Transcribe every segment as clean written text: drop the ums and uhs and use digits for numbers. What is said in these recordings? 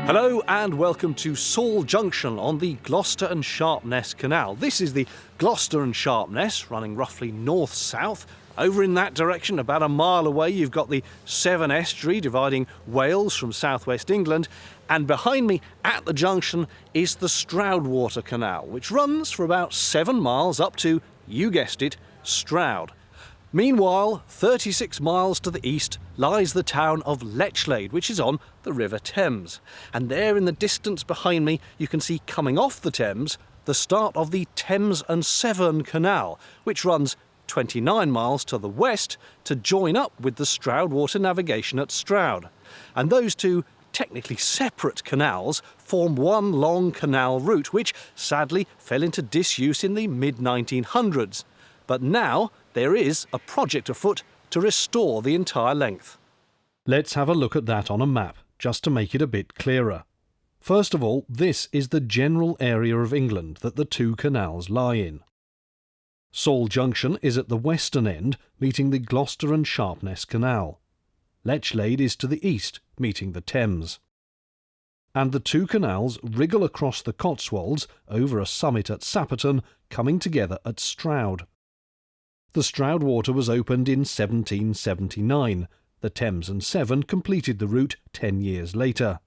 Hello and welcome to Saul Junction on the Gloucester and Sharpness Canal. This is the Gloucester and Sharpness running roughly north-south. Over in that direction, about a mile away, you've got the Severn Estuary dividing Wales from southwest England. And behind me at the junction is the Stroudwater Canal, which runs for about 7 miles up to, you guessed it, Stroud. Meanwhile, 36 miles to the east lies the town of Lechlade, which is on the River Thames. And there in the distance behind me, you can see coming off the Thames, the start of the Thames and Severn Canal, which runs 29 miles to the west to join up with the Stroudwater navigation at Stroud. And those two technically separate canals form one long canal route, which sadly fell into disuse in the mid-1900s. But now there is a project afoot to restore the entire length. Let's have a look at that on a map, just to make it a bit clearer. First of all, this is the general area of England that the two canals lie in. Saul Junction is at the western end, meeting the Gloucester and Sharpness Canal. Lechlade is to the east, meeting the Thames. And the two canals wriggle across the Cotswolds over a summit at Sapperton, coming together at Stroud. The Stroudwater was opened in 1779. The Thames and Severn completed the route 10 years later.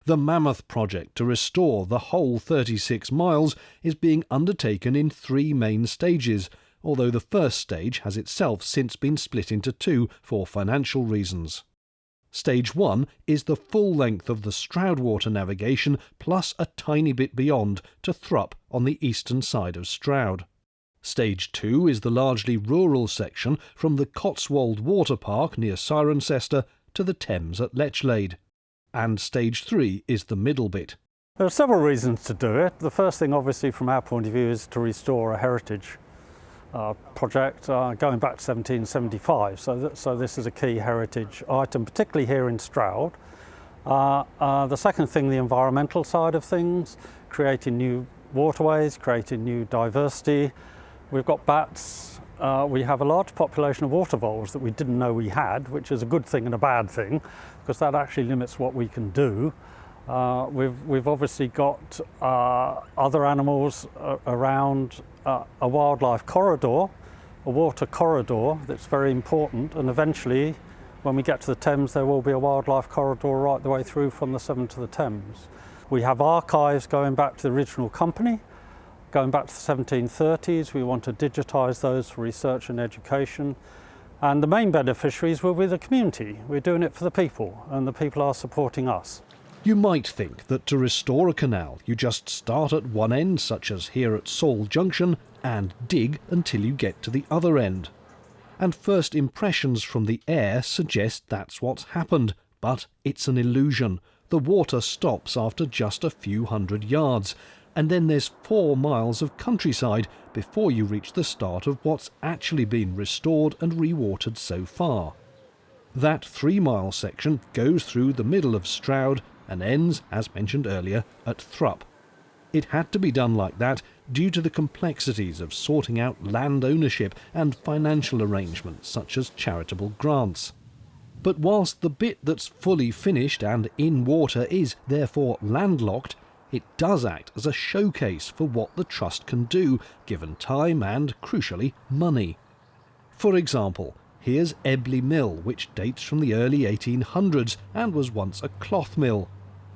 The mammoth project to restore the whole 36 miles is being undertaken in 3 main stages, although the first stage has itself since been split into 2 for financial reasons. Stage 1 is the full length of the Stroudwater navigation plus a tiny bit beyond to Thrupp on the eastern side of Stroud. Stage 2 is the largely rural section from the Cotswold Water Park near Cirencester to the Thames at Lechlade. And Stage 3 is the middle bit. There are several reasons to do it. The first thing, obviously, from our point of view, is to restore a heritage project going back to 1775. So this is a key heritage item, particularly here in Stroud. The second thing, the environmental side of things, creating new waterways, creating new diversity. We've got bats. We have a large population of water voles that we didn't know we had, which is a good thing and a bad thing, because that actually limits what we can do. We've obviously got other animals around, a wildlife corridor, a water corridor that's very important, and eventually when we get to the Thames there will be a wildlife corridor right the way through from the Severn to the Thames. We have archives going back to the original company, going back to the 1730s. We want to digitise those for research and education. And the main beneficiaries will be the community. We're doing it for the people, and the people are supporting us. You might think that to restore a canal you just start at one end, such as here at Saul Junction, and dig until you get to the other end. And first impressions from the air suggest that's what's happened, but it's an illusion. The water stops after just a few hundred yards, and then there's 4 miles of countryside before you reach the start of what's actually been restored and rewatered so far. That 3-mile section goes through the middle of Stroud and ends, as mentioned earlier, at Thrupp. It had to be done like that due to the complexities of sorting out land ownership and financial arrangements such as charitable grants. But whilst the bit that's fully finished and in water is therefore landlocked, it does act as a showcase for what the Trust can do, given time and, crucially, money. For example, here's Ebley Mill, which dates from the early 1800s and was once a cloth mill.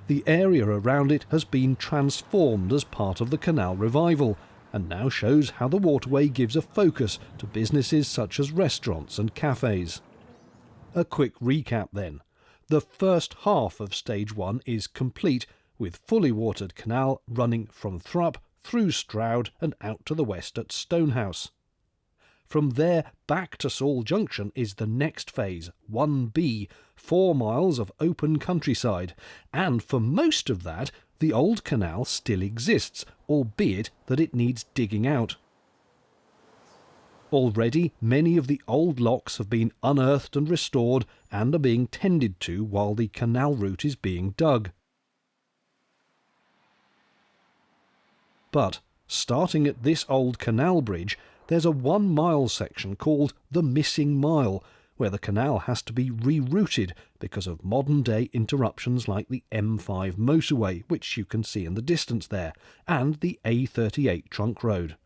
The area around it has been transformed as part of the canal revival, and now shows how the waterway gives a focus to businesses such as restaurants and cafes. A quick recap then. The first half of Stage 1 is complete, with fully watered canal running from Thrupp through Stroud and out to the west at Stonehouse. From there back to Saul Junction is the next phase, 1B, 4 miles of open countryside, and for most of that the old canal still exists, albeit that it needs digging out. Already many of the old locks have been unearthed and restored and are being tended to while the canal route is being dug. But, starting at this old canal bridge, there's a 1-mile section called the Missing Mile, where the canal has to be rerouted because of modern-day interruptions like the M5 motorway, which you can see in the distance there, and the A38 trunk road.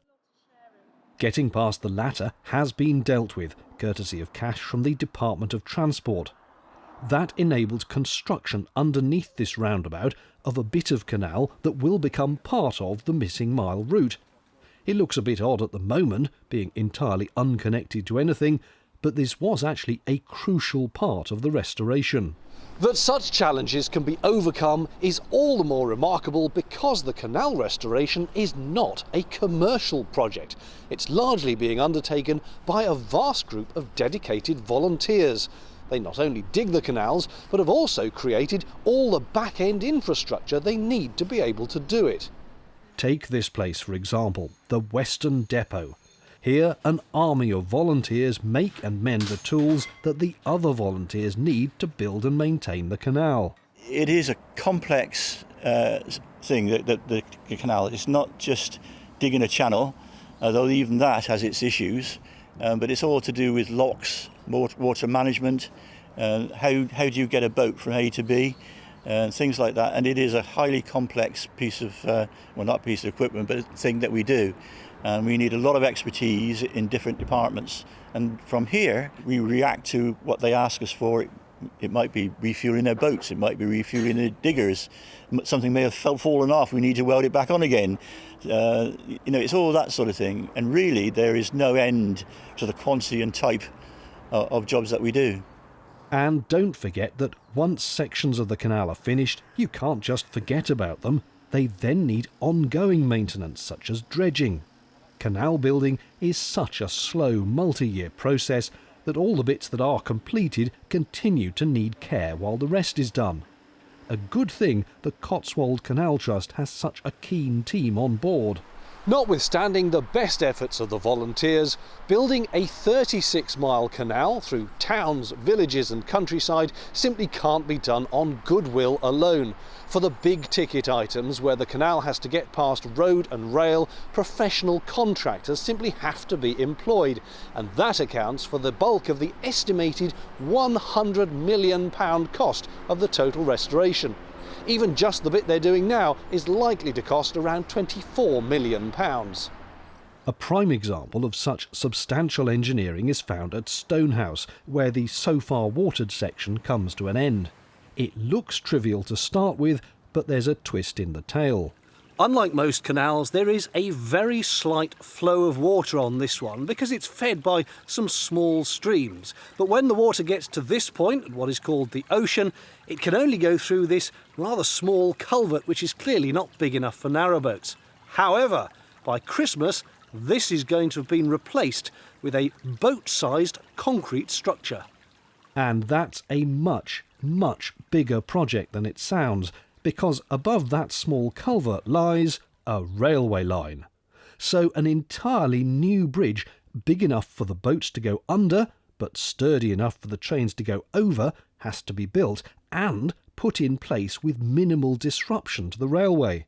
Getting past the latter has been dealt with, courtesy of cash from the Department of Transport. That enabled construction underneath this roundabout of a bit of canal that will become part of the missing mile route. It looks a bit odd at the moment, being entirely unconnected to anything, but this was actually a crucial part of the restoration. That such challenges can be overcome is all the more remarkable because the canal restoration is not a commercial project. It's largely being undertaken by a vast group of dedicated volunteers. They not only dig the canals, but have also created all the back-end infrastructure they need to be able to do it. Take this place, for example, the Western Depot. Here, an army of volunteers make and mend the tools that the other volunteers need to build and maintain the canal. It is a complex thing, the canal. It's not just digging a channel, although even that has its issues, but it's all to do with locks, water management, how do you get a boat from A to B, things like that. And it is a highly complex piece of, well, not piece of equipment, but a thing that we do. And we need a lot of expertise in different departments. And from here, we react to what they ask us for. It might be refueling their boats, it might be refueling their diggers. Something may have fallen off, we need to weld it back on again. It's all that sort of thing. And really, there is no end to the quantity and type of jobs that we do. And don't forget that once sections of the canal are finished, you can't just forget about them. They then need ongoing maintenance, such as dredging. Canal building is such a slow, multi-year process that all the bits that are completed continue to need care while the rest is done. A good thing the Cotswold Canal Trust has such a keen team on board. Notwithstanding the best efforts of the volunteers, building a 36-mile canal through towns, villages and countryside simply can't be done on goodwill alone. For the big-ticket items where the canal has to get past road and rail, professional contractors simply have to be employed, and that accounts for the bulk of the estimated £100 million cost of the total restoration. Even just the bit they're doing now is likely to cost around £24 million. A prime example of such substantial engineering is found at Stonehouse, where the so far watered section comes to an end. It looks trivial to start with, but there's a twist in the tale. Unlike most canals, there is a very slight flow of water on this one because it's fed by some small streams. But when the water gets to this point, what is called the ocean, it can only go through this rather small culvert, which is clearly not big enough for narrowboats. However, by Christmas, this is going to have been replaced with a boat-sized concrete structure. And that's a much, much bigger project than it sounds, because above that small culvert lies a railway line. So an entirely new bridge, big enough for the boats to go under, but sturdy enough for the trains to go over, has to be built and put in place with minimal disruption to the railway.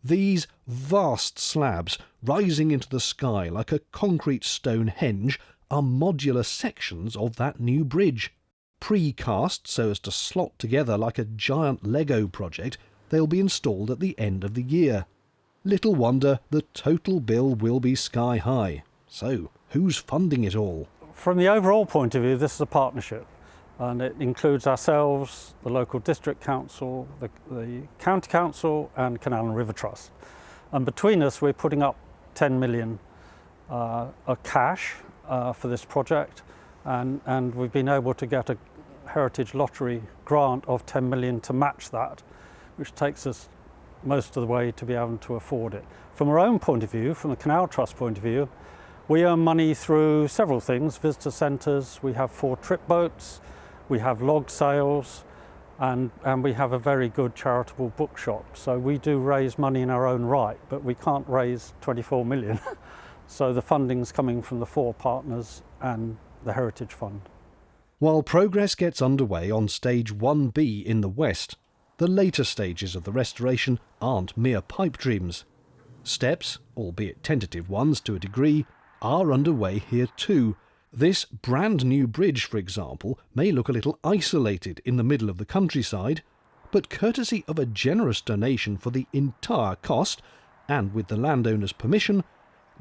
These vast slabs, rising into the sky like a concrete Stonehenge, are modular sections of that new bridge. Pre-cast so as to slot together like a giant Lego project, they'll be installed at the end of the year. Little wonder the total bill will be sky high. So, who's funding it all? From the overall point of view, this is a partnership, and it includes ourselves, the local district council, the county council and Canal and River Trust. And between us, we're putting up 10 million of cash for this project. And we've been able to get a Heritage Lottery grant of 10 million to match that, which takes us most of the way to be able to afford it. From our own point of view, from the Canal Trust point of view, we earn money through several things: visitor centres, we have 4 trip boats, we have log sales, and we have a very good charitable bookshop. So we do raise money in our own right, but we can't raise 24 million. So the funding's coming from the 4 partners and the Heritage Fund. While progress gets underway on stage 1B in the west, the later stages of the restoration aren't mere pipe dreams. Steps, albeit tentative ones to a degree, are underway here too, This brand new bridge, for example, may look a little isolated in the middle of the countryside, but courtesy of a generous donation for the entire cost, and with the landowner's permission,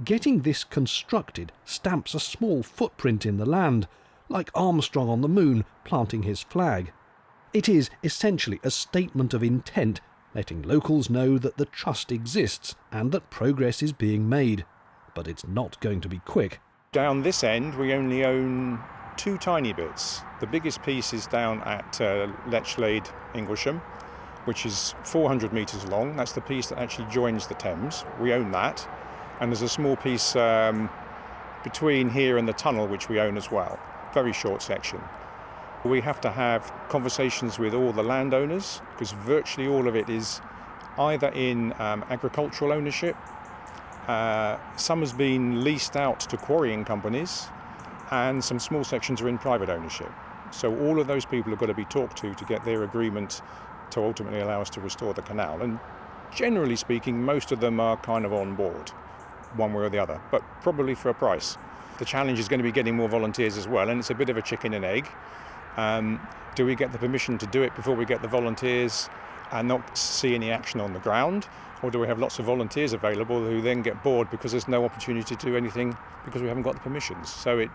getting this constructed stamps a small footprint in the land, like Armstrong on the moon planting his flag. It is essentially a statement of intent, letting locals know that the trust exists and that progress is being made. But it's not going to be quick. Down this end, we only own 2 tiny bits. The biggest piece is down at Lechlade, Inglesham, which is 400 metres long. That's the piece that actually joins the Thames. We own that. And there's a small piece between here and the tunnel, which we own as well. Very short section. We have to have conversations with all the landowners, because virtually all of it is either in agricultural ownership. Some has been leased out to quarrying companies, and some small sections are in private ownership. So all of those people have got to be talked to get their agreement to ultimately allow us to restore the canal. And generally speaking, most of them are kind of on board, one way or the other, but probably for a price. The challenge is going to be getting more volunteers as well, and it's a bit of a chicken and egg. Do we get the permission to do it before we get the volunteers and not see any action on the ground? Or do we have lots of volunteers available who then get bored because there's no opportunity to do anything because we haven't got the permissions? So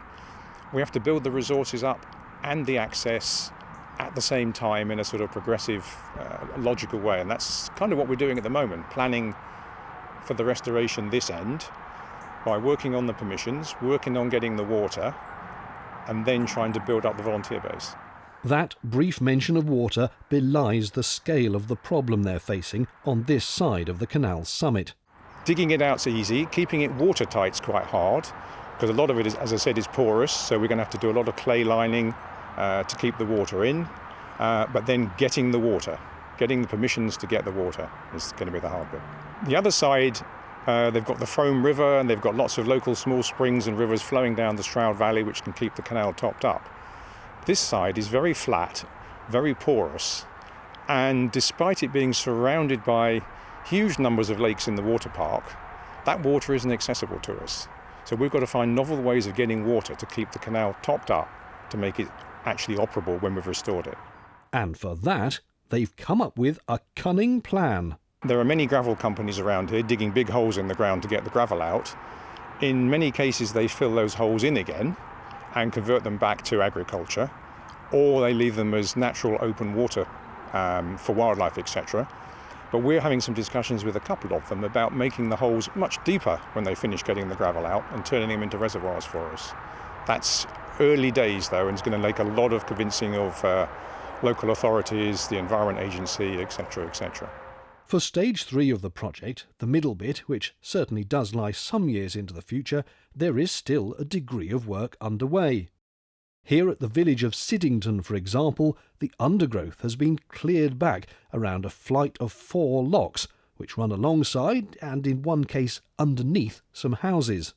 we have to build the resources up and the access at the same time in a sort of progressive, logical way. And that's kind of what we're doing at the moment, planning for the restoration this end by working on the permissions, working on getting the water, and then trying to build up the volunteer base. That brief mention of water belies the scale of the problem they're facing on this side of the canal's summit. Digging it out's easy, keeping it watertight's quite hard, because a lot of it, is, as I said, is porous, so we're going to have to do a lot of clay lining to keep the water in, but then getting the water, getting the permissions to get the water is going to be the hard bit. The other side, they've got the Frome River, and they've got lots of local small springs and rivers flowing down the Stroud Valley, which can keep the canal topped up. This side is very flat, very porous, and despite it being surrounded by huge numbers of lakes in the water park, that water isn't accessible to us. So we've got to find novel ways of getting water to keep the canal topped up to make it actually operable when we've restored it. And for that, they've come up with a cunning plan. There are many gravel companies around here digging big holes in the ground to get the gravel out. In many cases, they fill those holes in again and convert them back to agriculture, or they leave them as natural open water for wildlife, etc. But we're having some discussions with a couple of them about making the holes much deeper when they finish getting the gravel out and turning them into reservoirs for us. That's early days though, and it's going to take a lot of convincing of local authorities, the Environment Agency, etc., etc. For stage 3 of the project, the middle bit, which certainly does lie some years into the future, there is still a degree of work underway. Here at the village of Siddington, for example, the undergrowth has been cleared back around a flight of 4 locks, which run alongside and in one case underneath some houses.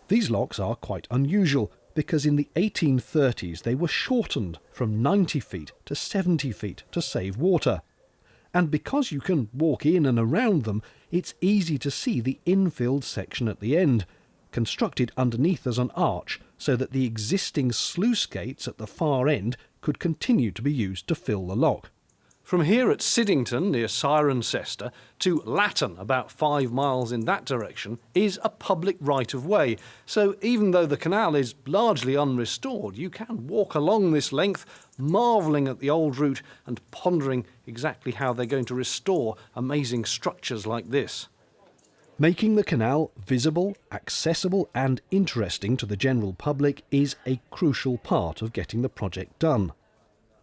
These locks are quite unusual because in the 1830s they were shortened from 90 feet to 70 feet to save water. And because you can walk in and around them, it's easy to see the infilled section at the end, constructed underneath as an arch so that the existing sluice gates at the far end could continue to be used to fill the lock. From here at Siddington, near Cirencester, to Latton, about 5 miles in that direction, is a public right-of-way. So even though the canal is largely unrestored, you can walk along this length, marvelling at the old route and pondering exactly how they're going to restore amazing structures like this. Making the canal visible, accessible and interesting to the general public is a crucial part of getting the project done.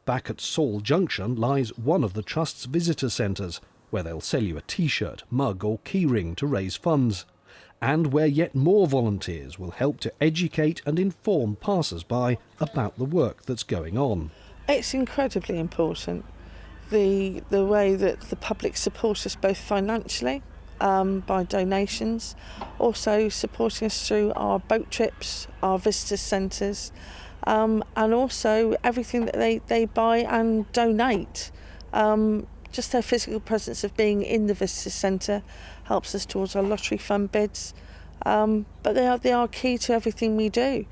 Back at Saul Junction lies one of the Trust's visitor centres, where they'll sell you a T-shirt, mug or keyring to raise funds, and where yet more volunteers will help to educate and inform passers-by about the work that's going on. It's incredibly important, the way that the public support us both financially, by donations, also supporting us through our boat trips, our visitor centres, and also everything that they buy and donate. Just their physical presence of being in the visitor centre helps us towards our lottery fund bids, But they are key to everything we do.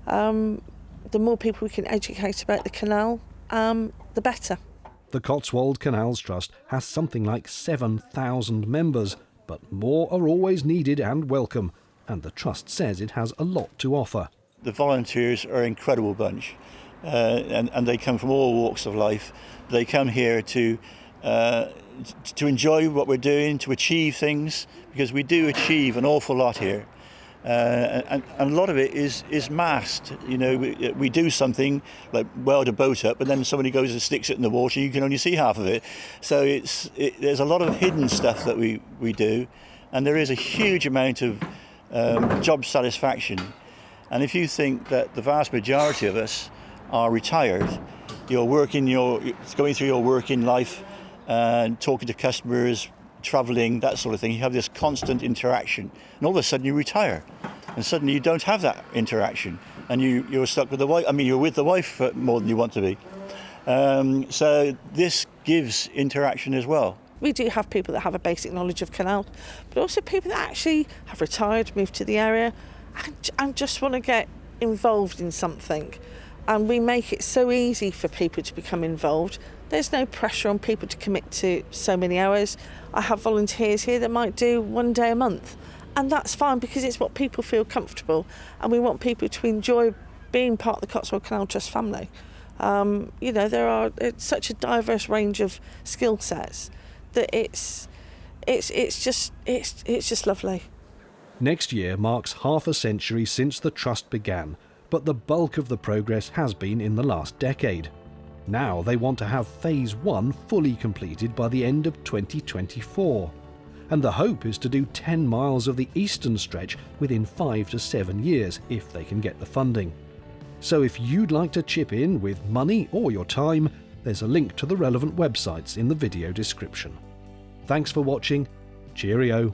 The more people we can educate about the canal, the better. The Cotswold Canals Trust has something like 7,000 members, but more are always needed and welcome, and the Trust says it has a lot to offer. The volunteers are an incredible bunch, and they come from all walks of life. They come here to enjoy what we're doing, to achieve things, because we do achieve an awful lot here. And a lot of it is masked. You know, we do something like weld a boat up, and then somebody goes and sticks it in the water. You can only see half of it. So there's a lot of hidden stuff that we do, and there is a huge amount of job satisfaction. And if you think that the vast majority of us are retired, going through your working life and talking to customers, travelling, that sort of thing, you have this constant interaction, and all of a sudden you retire, and suddenly you don't have that interaction, and you're stuck with the wife. I mean, you're with the wife more than you want to be. So this gives interaction as well. We do have people that have a basic knowledge of canal, but also people that actually have retired, moved to the area, and just want to get involved in something. And we make it so easy for people to become involved. There's no pressure on people to commit to so many hours. I have volunteers here that might do 1 day a month, and that's fine because it's what people feel comfortable, and we want people to enjoy being part of the Cotswold Canal Trust family. You know, it's such a diverse range of skill sets that it's just lovely. Next year marks half a century since the Trust began, but the bulk of the progress has been in the last decade. Now they want to have Phase 1 fully completed by the end of 2024. And the hope is to do 10 miles of the eastern stretch within 5 to 7 years if they can get the funding. So if you'd like to chip in with money or your time, there's a link to the relevant websites in the video description. Thanks for watching. Cheerio.